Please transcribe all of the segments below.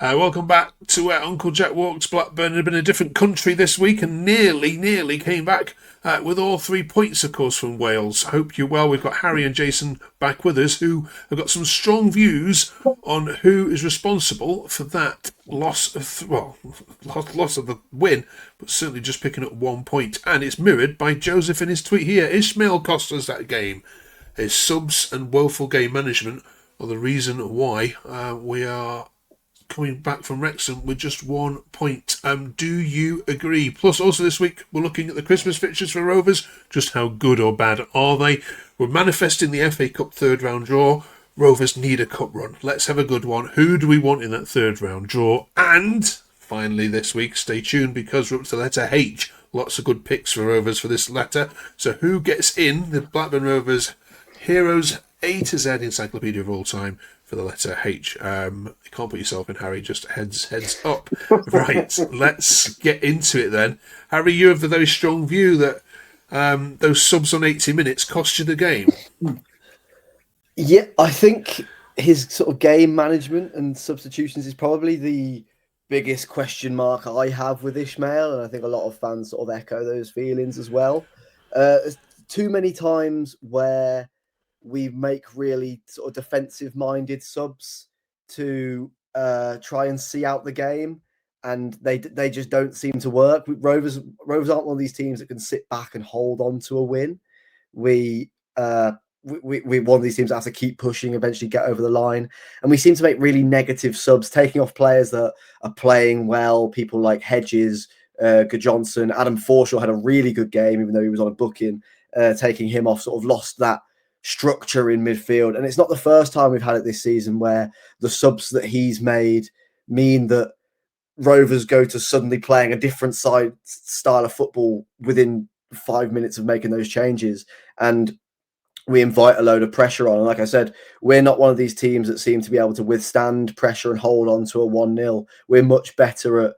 Welcome back to Uncle Jack Walks Blackburn. Had been a different country this week and nearly came back with all 3 points, of course, from Wales. Hope you're well. We've got Harry and Jason back with us who have got some strong views on who is responsible for that loss of the win, but certainly just picking up 1 point. And it's mirrored by Joseph in his tweet here. Ishmael cost us that game. His subs and woeful game management are the reason why we are coming back from Wrexham with just 1 point. Do you agree? Plus, also this week, we're looking at the Christmas fixtures for Rovers. Just how good or bad are they? We're manifesting the FA Cup third round draw. Rovers need a cup run. Let's have a good one. Who do we want in that third round draw? And finally this week, stay tuned because we're up to letter H. Lots of good picks for Rovers for this letter. So who gets in the Blackburn Rovers Heroes A to Z encyclopedia of all time for the letter H? You can't put yourself in, Harry, just heads up. Right, let's get into it then. Harry, you have the very strong view that those subs on 80 minutes cost you the game. Yeah, I think his sort of game management and substitutions is probably the biggest question mark I have with Ishmael, and I think a lot of fans sort of echo those feelings as well. There's too many times where we make really sort of defensive-minded subs to try and see out the game, and they just don't seem to work. Rovers aren't one of these teams that can sit back and hold on to a win. We one of these teams that have to keep pushing, eventually get over the line, and we seem to make really negative subs, taking off players that are playing well. People like Hedges, Johnson, Adam Forshaw had a really good game, even though he was on a booking. Taking him off sort of lost that structure in midfield, and it's not the first time we've had it this season where the subs that he's made mean that Rovers go to suddenly playing a different style of football within 5 minutes of making those changes, and we invite a load of pressure on. And like I said, we're not one of these teams that seem to be able to withstand pressure and hold on to a 1-0. We're much better at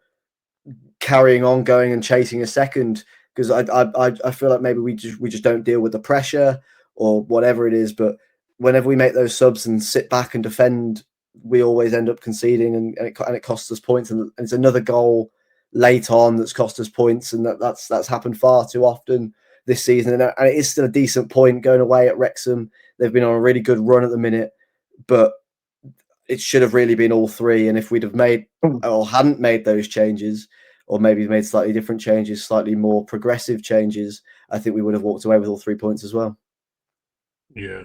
carrying on, going and chasing a second, because I feel like maybe we just don't deal with the pressure or whatever it is. But whenever we make those subs and sit back and defend, we always end up conceding, and it costs us points. And it's another goal late on that's cost us points, and that's happened far too often this season. And it is still a decent point going away at Wrexham. They've been on a really good run at the minute, but it should have really been all three. And if we'd have made or hadn't made those changes, or maybe made slightly different changes, slightly more progressive changes, I think we would have walked away with all 3 points as well. Yeah,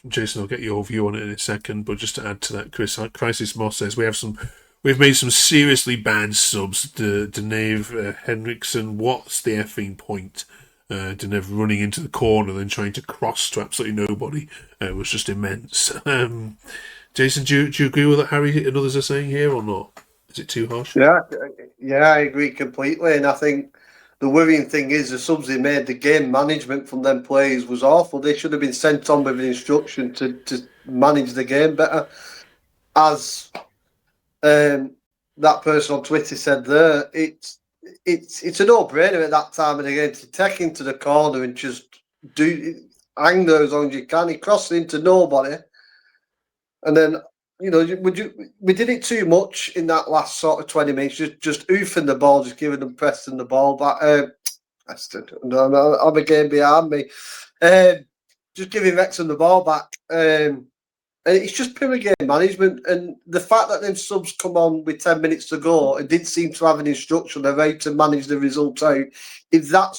Jason, I'll get your view on it in a second, but just to add to that, Crisis Moss says we've made some seriously bad subs. Deneve, Henriksen, what's the effing point? Deneve running into the corner, then trying to cross to absolutely nobody was just immense. Jason, do you agree with what Harry and others are saying here, or not? Is it too harsh? Yeah, I agree completely, and I think the worrying thing is the subs they made, the game management from them players was awful. They should have been sent on with an instruction to manage the game better. As that person on Twitter said there, it's a no-brainer at that time of the game to take into the corner and just hang there as long as you can. He crossed into nobody, and then we did it too much in that last sort of 20 minutes, just oofing the ball, just giving them pressing the ball back. I'm a game behind me. Just giving Wrexham the ball back. And it's just pure game management. And the fact that them subs come on with 10 minutes to go and didn't seem to have an instruction of how to manage the result out, if that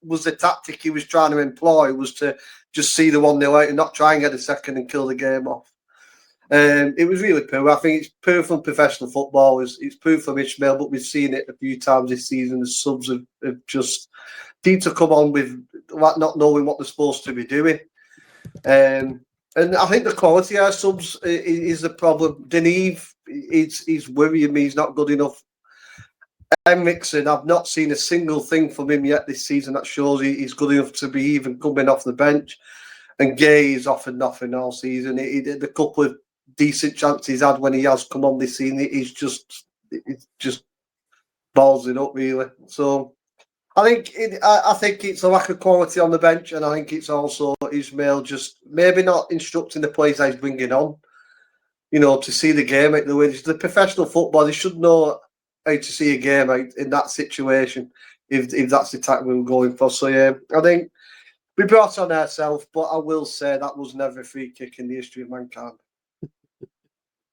was the tactic he was trying to employ, was to just see the 1-0 out and not try and get a second and kill the game off. It was really poor. I think it's poor from professional football. It's poor from Ishmael, but we've seen it a few times this season. The subs have just seemed to come on with not knowing what they're supposed to be doing. And I think the quality of our subs is the problem. Deneve, he's worrying me. He's not good enough. Henriksen, I've not seen a single thing from him yet this season that shows he's good enough to be even coming off the bench. And Gay is offered nothing all season. He did a couple of decent chances he's had when he has come on this season. It's just balls it up, really. So I think it's a lack of quality on the bench, and I think it's also Ishmael just maybe not instructing the players he's bringing on. to see the game out the way. The professional football, they should know how to see a game out in that situation if that's the tactic we were going for. So, yeah, I think we brought on ourselves, but I will say that was never a free kick in the history of mankind.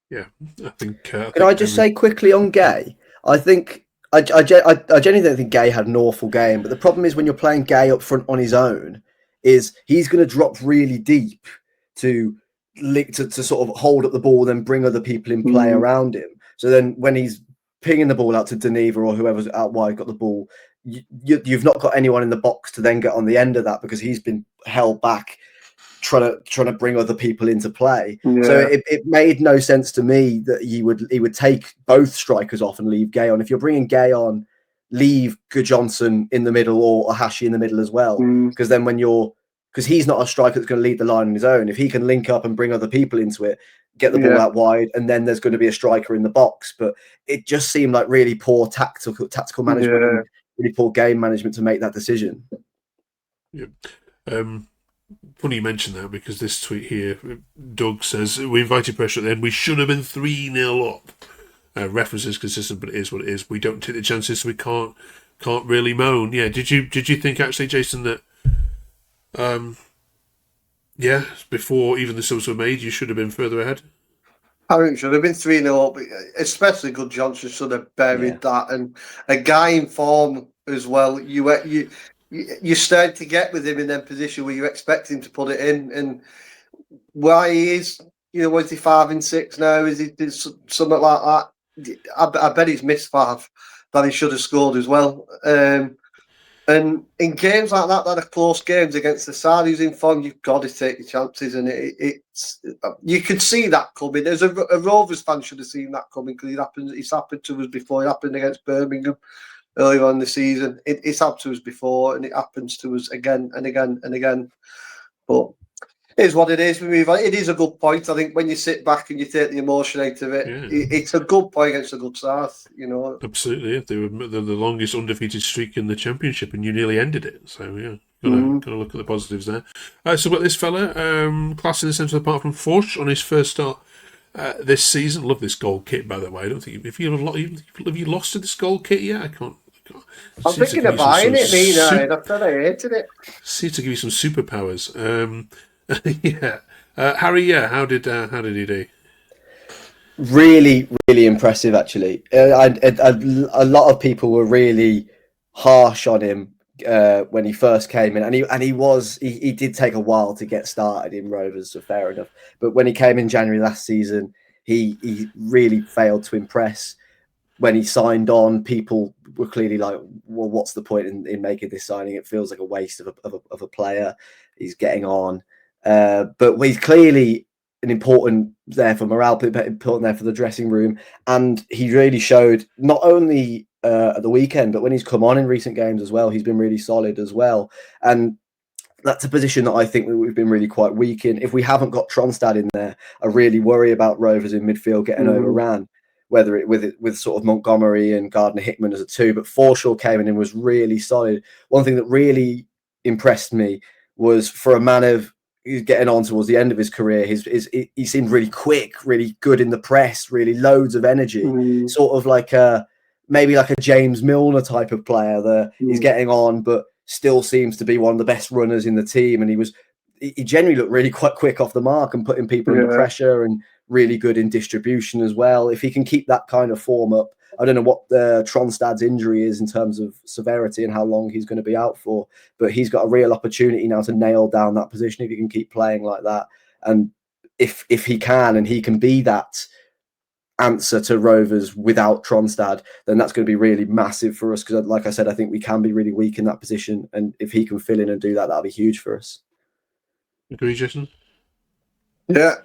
Yeah, I think. Can I just say quickly on Gay? I think I genuinely don't think Gay had an awful game, but the problem is when you're playing Gay up front on his own, is he's going to drop really deep to sort of hold up the ball, then bring other people in play around him. So then when he's pinging the ball out to Deneva or whoever's out wide got the ball, you've not got anyone in the box to then get on the end of that because he's been held back trying to bring other people into play. Yeah. So it made no sense to me that he would take both strikers off and leave Gay on. If you're bringing Gay on, leave Johnson in the middle or Hashi in the middle as well, because then because he's not a striker that's going to lead the line on his own. If he can link up and bring other people into it, get the ball out wide, and then there's going to be a striker in the box. But it just seemed like really poor tactical management, and really poor game management to make that decision. Yeah. Funny you mention that because this tweet here, Doug says, we invited pressure at the end. We should have been 3-0 up. Reference is consistent, but it is what it is. We don't take the chances, so we can't really moan. Yeah, did you think actually, Jason, that before even the subs were made, you should have been further ahead? I think it should have been 3-0 up, especially Good Johnson should have buried that. And a guy in form as well, you start to get with him in that position where you expect him to put it in. And why he is, was he 5 and 6 now? Is he something like that? I bet he's missed 5 that he should have scored as well. And in games like that are close games against the side who's in form, you've got to take your chances. And it's you could see that coming. There's a Rovers fan should have seen that coming because it's happened to us before. It happened against Birmingham earlier on in the season. It's happened to us before, and it happens to us again and again and again. But it is what it is. We move on. It is a good point. I think when you sit back and you take the emotion out of it, it's a good point against a good side. Absolutely. Yeah. They were the longest undefeated streak in the championship, and you nearly ended it. So yeah, gotta look at the positives there. So we've got this fella, class in the centre apart from Forsh on his first start this season. Love this gold kit, by the way. I don't think have you lost to this gold kit yet? I can't. I'm thinking of buying it, I thought I hated it. Seems to give you some superpowers. Yeah, Harry. Yeah, how did he do? Really, really impressive. Actually, a lot of people were really harsh on him when he first came in, and he did take a while to get started in Rovers, so fair enough. But when he came in January last season, he really failed to impress. When he signed on, people were clearly like, well, what's the point in making this signing? It feels like a waste of a player. He's getting on. But he's clearly an important there for morale, important there for the dressing room. And he really showed not only at the weekend, but when he's come on in recent games as well, he's been really solid as well. And that's a position that I think we've been really quite weak in. If we haven't got Tronstad in there, I really worry about Rovers in midfield getting overran. Whether it with sort of Montgomery and Gardner Hickman as a 2, but Forshaw came in and was really solid. One thing that really impressed me was for a man of who's getting on towards the end of his career, he seemed really quick, really good in the press, really loads of energy, sort of like maybe like a James Milner type of player that he's getting on, but still seems to be one of the best runners in the team. And he generally looked really quite quick off the mark and putting people under pressure and really good in distribution as well. If he can keep that kind of form up, I don't know what Tronstad's injury is in terms of severity and how long he's going to be out for, but he's got a real opportunity now to nail down that position if he can keep playing like that. And if he can, and he can be that answer to Rovers without Tronstad, then that's going to be really massive for us. Because like I said, I think we can be really weak in that position. And if he can fill in and do that, that'll be huge for us. Agree, Jason? Yeah,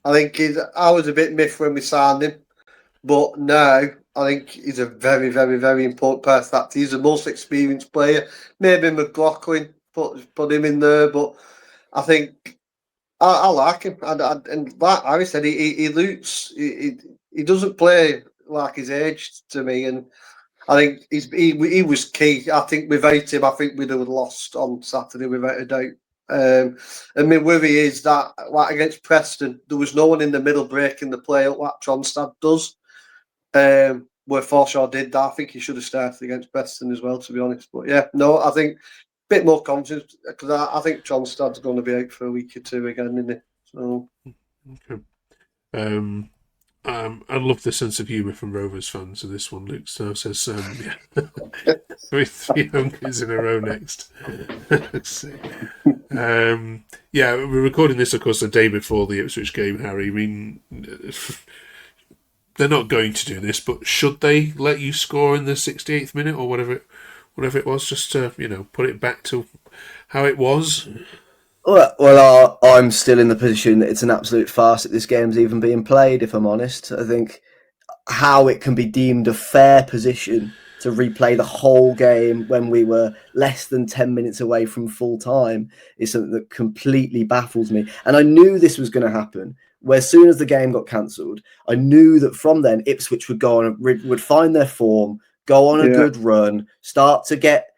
I think I was a bit miffed when we signed him, but now I think he's a very, very, very important part of that. He's the most experienced player. Maybe McLaughlin put him in there, but I think I like him. And like Harry said, he looks, he doesn't play like his age to me, and I think he was key. I think without him, I think we'd have lost on Saturday without a doubt. And my worry is that, like against Preston, there was no one in the middle breaking the play up like Tronstad does. Where Forshaw did that. I think he should have started against Preston as well, to be honest. But yeah, no, I think a bit more confidence because I think Tronstad's going to be out for a week or two again, isn't it? So. Okay. I love the sense of humour from Rovers fans of this one. Luke Snow says, yeah. three home games in a row next. Yeah, we're recording this, of course, the day before the Ipswich game, Harry. I mean, they're not going to do this, but should they let you score in the 68th minute or whatever it was, just to, put it back to how it was? Well, I'm still in the position that it's an absolute farce that this game's even being played, if I'm honest. I think how it can be deemed a fair position to replay the whole game when we were less than 10 minutes away from full time is something that completely baffles me. And I knew this was going to happen. Where as soon as the game got cancelled, I knew that from then Ipswich would go on, would find their form, go on a good run, start to get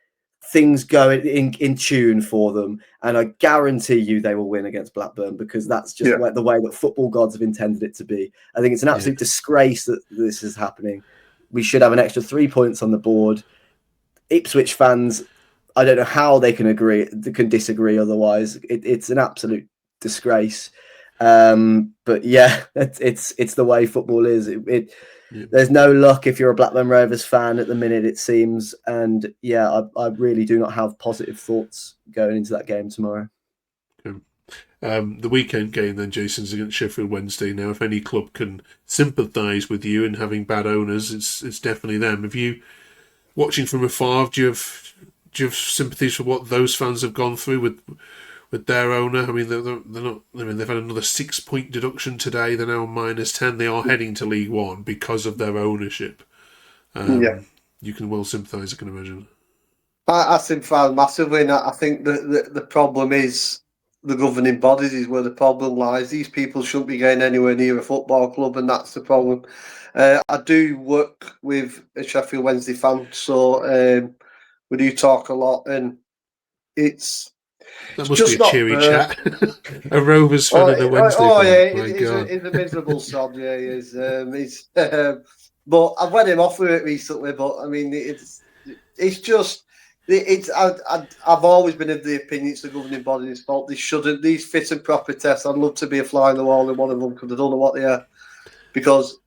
things going in tune for them, and I guarantee you they will win against Blackburn because that's just the way that football gods have intended it to be. I think it's an absolute disgrace that this is happening. We should have an extra 3 points on the board. Ipswich fans, I don't know how they can disagree otherwise. It's an absolute disgrace. But yeah, it's the way football is. There's no luck if you're a Blackburn Rovers fan at the minute, it seems. And yeah, I really do not have positive thoughts going into that game tomorrow. The weekend game then, Jason's against Sheffield Wednesday. Now, if any club can sympathise with you in having bad owners, it's definitely them. Have you, watching from afar, do you have sympathies for what those fans have gone through with their owner? I mean, they're not. I mean, they've had another 6-point deduction today. They're now -10. They are heading to League One because of their ownership. You can well sympathise, I can imagine. I sympathise massively, and I think the problem is the governing bodies is where the problem lies. These people shouldn't be going anywhere near a football club, and that's the problem. I do work with a Sheffield Wednesday fan, so we do talk a lot, and that must be a cheery chat. A Rovers fan and a Wednesday fan. He's a miserable sod. Yeah, he is. But I've let him off with it recently. But I mean, it's just. I've always been of the opinion it's the governing body's fault. These fit and proper tests. I'd love to be a fly on the wall in one of them because I don't know what they are. Because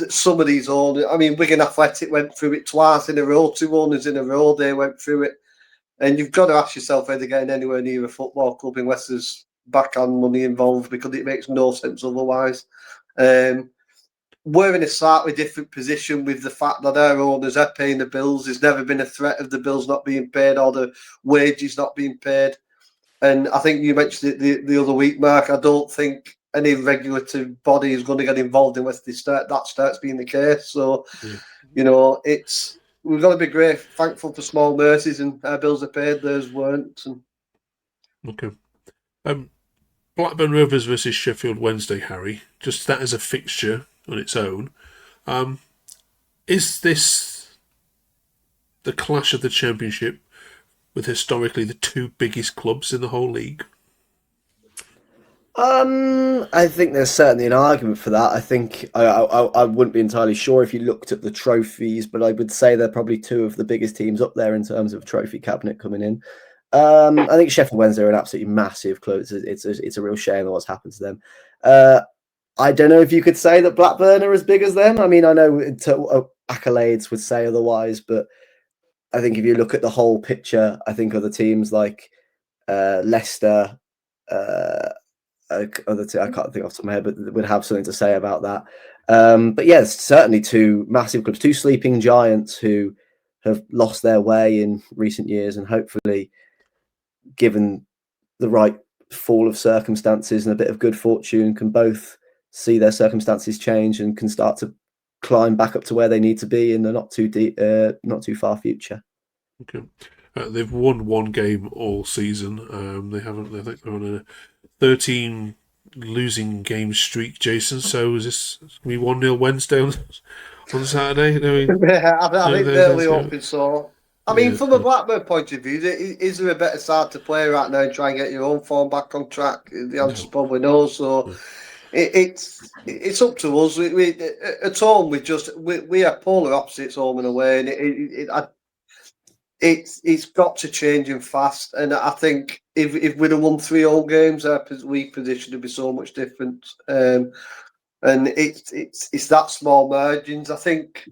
some of these owners, I mean, Wigan Athletic went through it twice in a row. 2 owners in a row, they went through it. And you've got to ask yourself whether they're getting anywhere near a football club unless there's backhand money involved, because it makes no sense otherwise. We're in a slightly different position with the fact that our owners are paying the bills. There's never been a threat of the bills not being paid or the wages not being paid. And I think you mentioned it the other week, Mark. I don't think any regulatory body is going to get involved unless that starts being the case. So, we've got to be thankful for small mercies, and our bills are paid, theirs weren't. Okay. Blackburn Rovers versus Sheffield Wednesday, Harry. Just that as a fixture on its own. Is this the clash of the Championship with historically the 2 biggest clubs in the whole league? I think there's certainly an argument for that. I think I wouldn't be entirely sure if you looked at the trophies, but I would say they're probably 2 of the biggest teams up there in terms of trophy cabinet coming in. I think Sheffield Wednesday are an absolutely massive club. It's a real shame what's happened to them. I don't know if you could say that Blackburn are as big as them. I mean, I know accolades would say otherwise, but I think if you look at the whole picture, I think other teams like Leicester, I can't think off the top of my head, but would have something to say about that. But yes, certainly 2 massive clubs, 2 sleeping giants who have lost their way in recent years, and hopefully, given the right fall of circumstances and a bit of good fortune, can both see their circumstances change and can start to climb back up to where they need to be in the not too far future. Okay. They've won 1 game all season. They haven't. I think they're on a 13 losing game streak, Jason. So is this going to be 1-0 Wednesday on Saturday? I think they're only hoping so. I mean, from a Blackburn point of view, is there a better side to play right now and try and get your own form back on track? The answer's probably no. So it's up to us. We at home we are polar opposites home and away, and it's got to change and fast. And I think if we'd have won 3 home games, our league position would be so much different. And it's that small margins. I think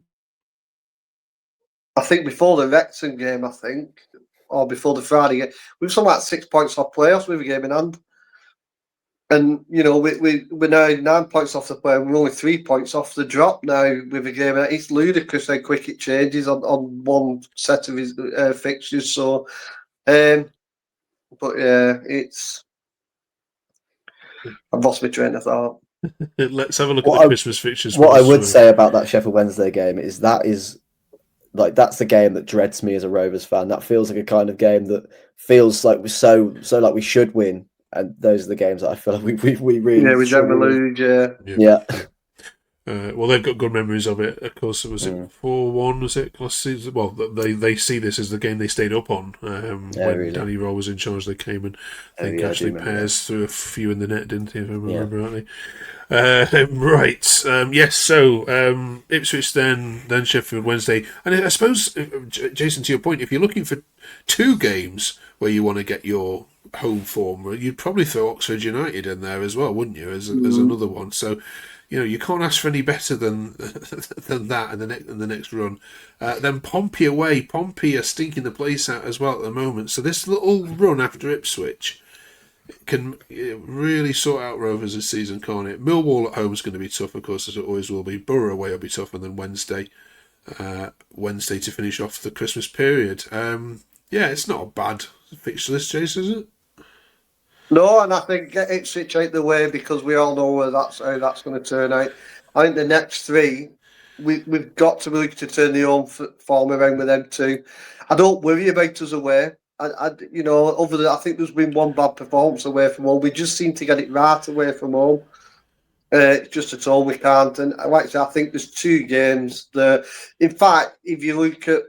before the Wrexham game, or before the Friday game, we were something like 6 points off playoffs with a game in hand. And, you know, we're now 9 points off the play. We're only 3 points off the drop now with a game. It's ludicrous how quick it changes on one set of his fixtures. So, but yeah, I've lost my train of thought. Let's have a look at the Christmas fixtures. What I would say about that Sheffield Wednesday game is that's the game that dreads me as a Rovers fan. That feels like a kind of game that feels like we're so like we should win. And those are the games that I feel like we really we never lose. Yeah. Well, they've got good memories of it. Of course, it 4-1. Was it last season? Well, they see this as the game they stayed up on when really. Danny Rowe was in charge. They came and I think Ashley Pears threw a few in the net, didn't he? If I remember rightly. Right. Yes. So Ipswich, then Sheffield Wednesday, and I suppose, Jason, to your point, if you're looking for 2 games where you want to get your home form, you'd probably throw Oxford United in there as well, wouldn't you? As another one. So, you know, you can't ask for any better than that in the next run. Then Pompey away. Pompey are stinking the place out as well at the moment. So this little run after Ipswich can really sort out Rovers this season, can't it? Millwall at home is going to be tough, of course, as it always will be. Borough away will be tough, and then Wednesday to finish off the Christmas period. It's not a bad fixture list, Chase, is it? No, and I think get Ipswich out the way because we all know how that's going to turn out. I think the next 3, we've got to look to turn the home form around with them too. I don't worry about us away. I think there's been one bad performance away from home. We just seem to get it right away from home. Just at home we can't. And like I say, I think there's 2 games there. In fact, if you look at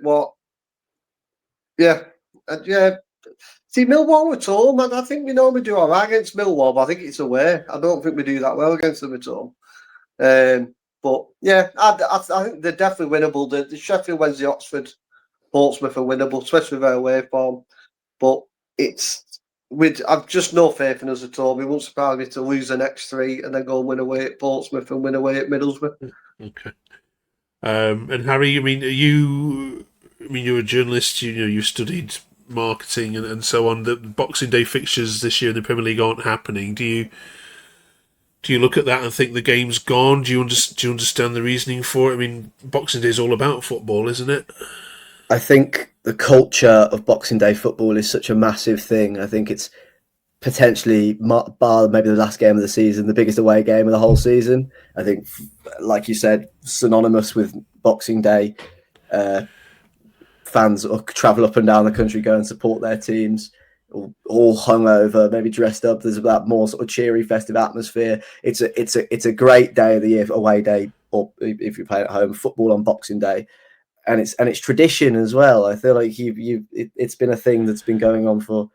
see, Millwall at home, and I think we normally do all right against Millwall, but I think it's away. I don't think we do that well against them at home. But yeah, I think they're definitely winnable. The Sheffield Wednesday, Oxford, Portsmouth are winnable, especially with their away form. But I've just no faith in us at all. It won't surprise me to lose the next 3 and then go and win away at Portsmouth and win away at Middlesbrough. Okay. And Harry, you're a journalist. You studied marketing and so on. The Boxing Day fixtures this year in the Premier League aren't happening. Do you look at that and think the game's gone? Do you understand the reasoning for it? I mean, Boxing Day is all about football, isn't it? I think the culture of Boxing Day football is such a massive thing. I think it's potentially, bar maybe the last game of the season, the biggest away game of the whole season. I think, like you said, synonymous with Boxing Day. Fans travel up and down the country, go and support their teams, all hungover, maybe dressed up. There's that more sort of cheery, festive atmosphere. It's a great day of the year, away day, or if you play at home, football on Boxing Day, and it's tradition as well. I feel like it's been a thing that's been going on for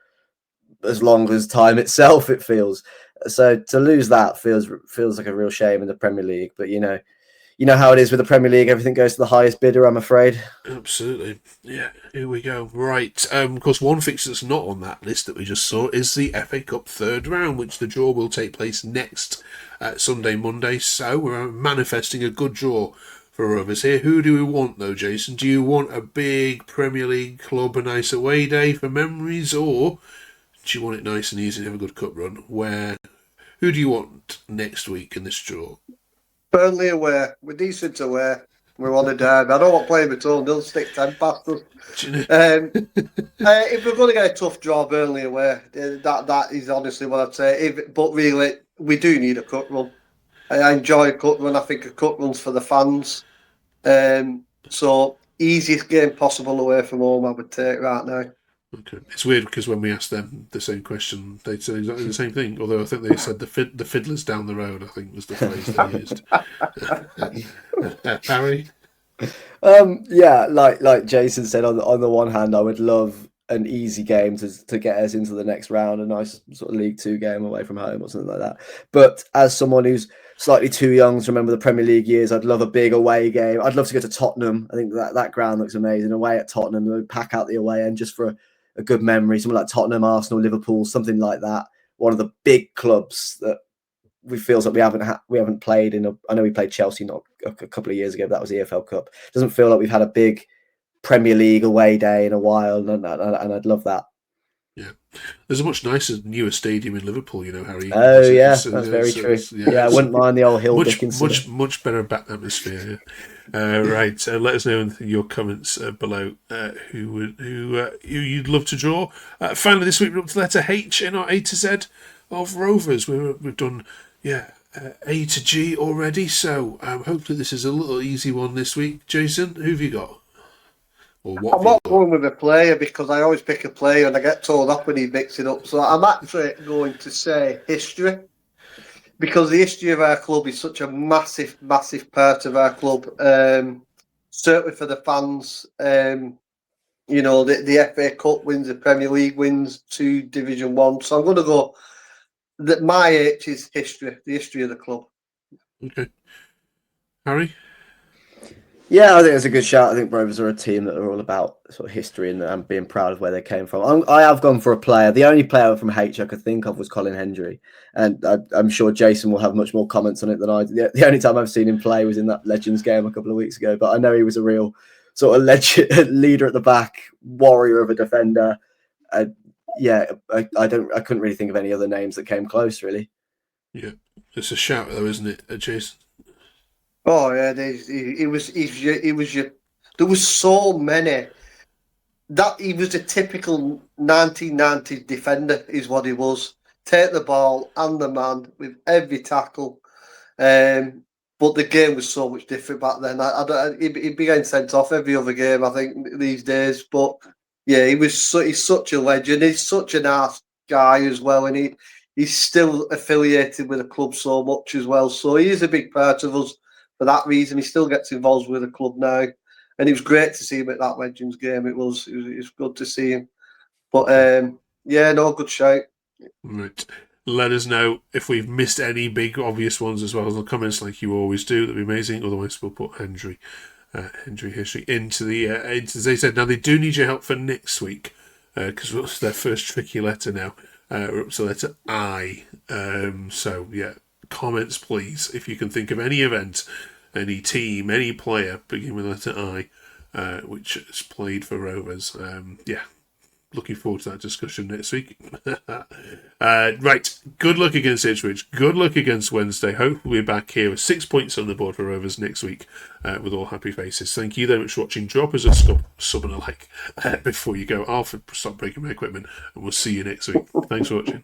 as long as time itself. It feels so. To lose that feels like a real shame in the Premier League, but you know how it is with the Premier League. Everything goes to the highest bidder, I'm afraid. Absolutely. Yeah, here we go. Right. Of course, one fixture that's not on that list that we just saw is the FA Cup third round, which the draw will take place next Sunday, Monday. So we're manifesting a good draw for Rovers here. Who do we want, though, Jason? Do you want a big Premier League club, a nice away day for memories, or do you want it nice and easy and have a good cup run? Who do you want next week in this draw? Burnley away. We're decent away. We're on a derby. I don't want to play them at all. They'll stick 10 past us. If we're going to get a tough draw, Burnley away. That is honestly what I'd say. But really, we do need a cup run. I enjoy a cup run. I think a cup run's for the fans. So easiest game possible away from home, I would take right now. Okay, it's weird because when we asked them the same question, they said exactly the same thing. Although I think they said the fiddler's down the road. I think was the phrase they used. Harry, Yeah, like Jason said, on the one hand, I would love an easy game to get us into the next round, a nice sort of League Two game away from home or something like that. But as someone who's slightly too young to remember the Premier League years, I'd love a big away game. I'd love to go to Tottenham. I think that ground looks amazing. Away at Tottenham, we'd pack out the away end just for a good memory. Something like Tottenham, Arsenal, Liverpool, something like that. One of the big clubs that we feels like we haven't played in. I know we played Chelsea not a couple of years ago, but that was the EFL Cup. Doesn't feel like we've had a big Premier League away day in a while, and I'd love that. Yeah, there's a much nicer, newer stadium in Liverpool, you know, Harry. Oh yeah, that's very true. Yeah, I wouldn't mind the old Hill Dickinson. Much better atmosphere. Yeah. Right, let us know in your comments below who you'd love to draw. Finally, this week we're up to letter H in our A to Z of Rovers. We've done A to G already, so hopefully this is a little easy one this week. Jason, who have you got? I'm not going with a player because I always pick a player and I get told off when he mixes it up. So I'm actually going to say history, because the history of our club is such a massive, massive part of our club. Certainly for the fans, you know, the FA Cup wins, the Premier League wins, 2 Division 1. So I'm going to go that my H is history, the history of the club. Okay. Harry? Yeah, I think it's a good shout. I think Rovers are a team that are all about sort of history and being proud of where they came from. I have gone for a player. The only player from H I could think of was Colin Hendry, and I'm sure Jason will have much more comments on it than I do. The only time I've seen him play was in that Legends game a couple of weeks ago, but I know he was a real sort of leader at the back, warrior of a defender. I couldn't really think of any other names that came close, really. Yeah, it's a shout though, isn't it, Jason? Oh yeah, he was. There was so many. That he was a typical 1990s defender, is what he was. Take the ball and the man with every tackle. But the game was so much different back then. He'd be getting sent off every other game, I think, these days. But yeah, he's such a legend. He's such an ass guy as well, and he's still affiliated with the club so much as well. So he is a big part of us for that reason. He still gets involved with the club now. And it was great to see him at that Legends game. It was good to see him. But good shout. Right. Let us know if we've missed any big obvious ones as well in the comments, like you always do. That'd be amazing. Otherwise, we'll put Hendry history into the as they said. Now they do need your help for next week because it's their first tricky letter now. We're up to letter I. So yeah, comments please if you can think of any event, any team, any player beginning with letter I, which is played for Rovers. Looking forward to that discussion next week. Right, good luck against Ipswich. Good luck against Wednesday. Hope we'll be back here with 6 points on the board for Rovers next week with all happy faces. Thank you very much for watching. Drop us a sub and a like before you go. I'll stop breaking my equipment and we'll see you next week. Thanks for watching.